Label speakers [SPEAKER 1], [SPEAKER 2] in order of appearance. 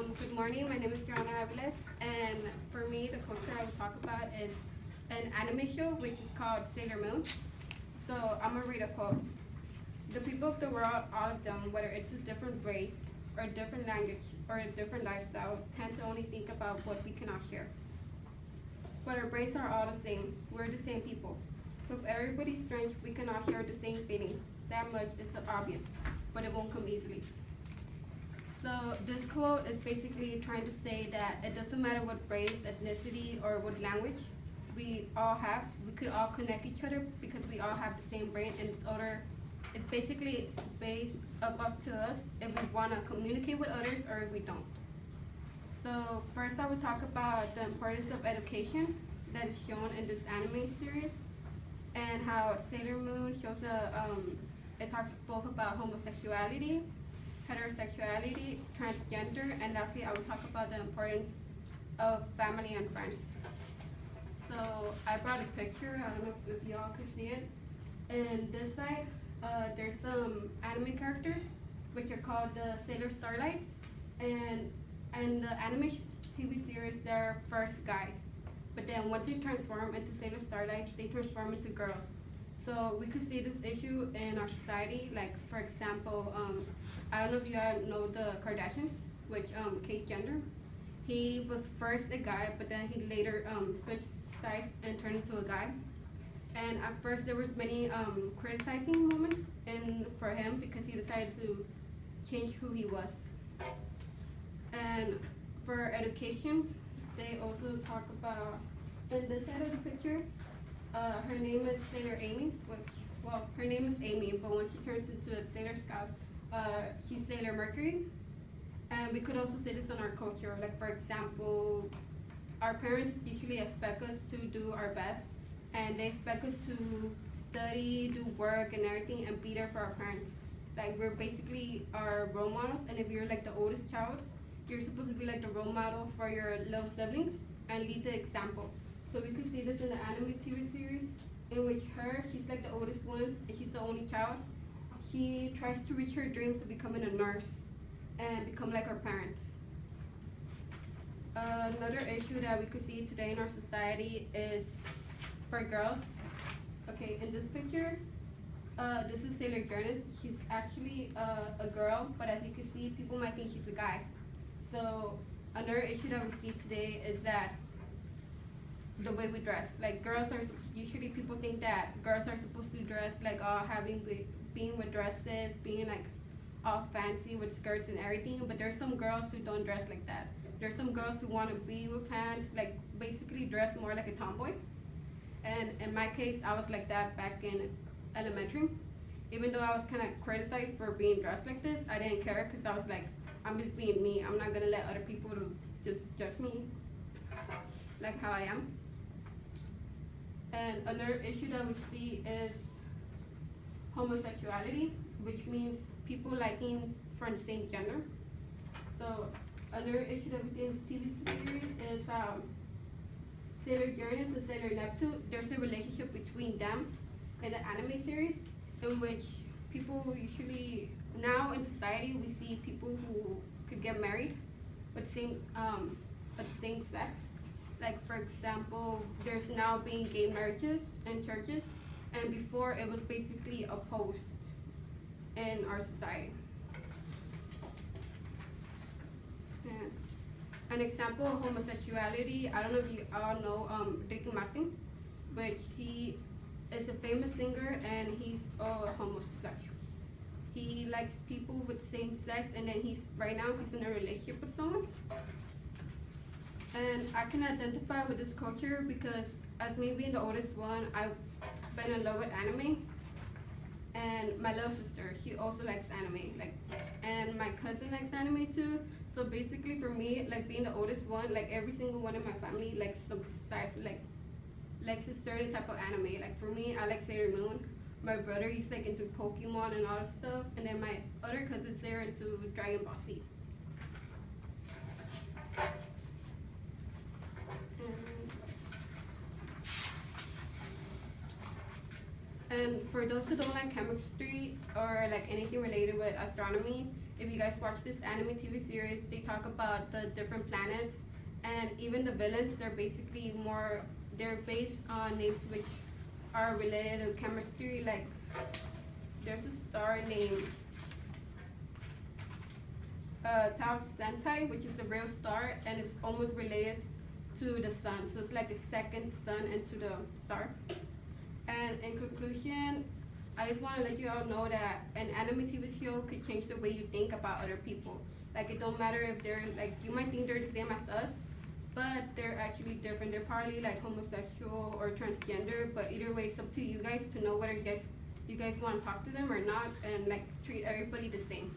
[SPEAKER 1] Good morning. My name is Joanna Aviles, and for me, the culture I will talk about is an anime show which is called Sailor Moon. So I'm gonna read a quote. The people of the world, all of them, whether it's a different race or a different language or a different lifestyle, tend to only think about what we cannot share. But our brains are all the same. We're the same people. With everybody's strength, we cannot share the same feelings. That much is obvious, but it won't come easily. So this quote is basically trying to say that it doesn't matter what race, ethnicity, or what language we all have. We could all connect each other because we all have the same brain, and it's basically based up to us if we want to communicate with others or if we don't. So first, I will talk about the importance of education that is shown in this anime series, and how Sailor Moon shows it talks both about homosexuality, heterosexuality, transgender, and lastly, I will talk about the importance of family and friends. So I brought a picture. I don't know if y'all can see it. And this side, there's some anime characters, which are called the Sailor Starlights, and the anime TV series, they're first guys. But then once they transform into Sailor Starlights, they transform into girls. So we could see this issue in our society. Like for example, I don't know if you all know the Kardashians, which Kate Jenner. He was first a guy, but then he later switched sides and turned into a guy. And at first there was many criticizing moments in for him because he decided to change who he was. And for education, they also talk about in this side of the picture. Her name is Sailor Amy, her name is Amy, but when she turns into a Sailor Scout, she's Sailor Mercury. And we could also see this in our culture. Like for example, our parents usually expect us to do our best, and they expect us to study, do work, and everything, and be there for our parents. Like we're basically our role models, and if you're like the oldest child, you're supposed to be like the role model for your little siblings and lead the example. So we could see this in the anime TV series, in which she's like the oldest one, and she's the only child. She tries to reach her dreams of becoming a nurse and become like her parents. Another issue that we could see today in our society is for girls. Okay, in this picture, this is Sailor Jonas. She's actually a girl, but as you can see, people might think she's a guy. So another issue that we see today is that the way we dress. Like girls are usually people think that girls are supposed to dress like all being with dresses, being like all fancy with skirts and everything. But there's some girls who don't dress like that. There's some girls who want to be with pants, like basically dress more like a tomboy. And in my case, I was like that back in elementary. Even though I was kind of criticized for being dressed like this, I didn't care because I was like, I'm just being me. I'm not gonna let other people to just judge me like how I am. And another issue that we see is homosexuality, which means people liking from the same gender. So another issue that we see in this TV series is Sailor Uranus and Sailor Neptune. There's a relationship between them in the anime series, in which people usually now in society we see people who could get married with the same sex. Like for example, there's now being gay marriages in churches, and before it was basically opposed in our society. And an example of homosexuality, I don't know if you all know Ricky Martin, but he is a famous singer and he's a homosexual. He likes people with same sex, and then right now he's in a relationship with someone. And I can identify with this culture because as me being the oldest one, I've been in love with anime. And my little sister, she also likes anime. And my cousin likes anime too. So basically for me, like being the oldest one, like every single one in my family likes some type, likes a certain type of anime. Like for me, I like Sailor Moon. My brother, he's like into Pokemon and all that stuff. And then my other cousins, they're into Dragon Ball Z. And for those who don't like chemistry or like anything related with astronomy, if you guys watch this anime TV series, they talk about the different planets, and even the villains. They're based on names which are related to chemistry. Like there's a star named Tau Ceti, which is a real star, and it's almost related to the sun. So it's like the second sun into the star. And in conclusion, I just want to let you all know that an anime TV show could change the way you think about other people. Like, it don't matter if they're, like, you might think they're the same as us, but they're actually different. They're probably, like, homosexual or transgender, but either way, it's up to you guys to know whether you guys want to talk to them or not, and, like, treat everybody the same.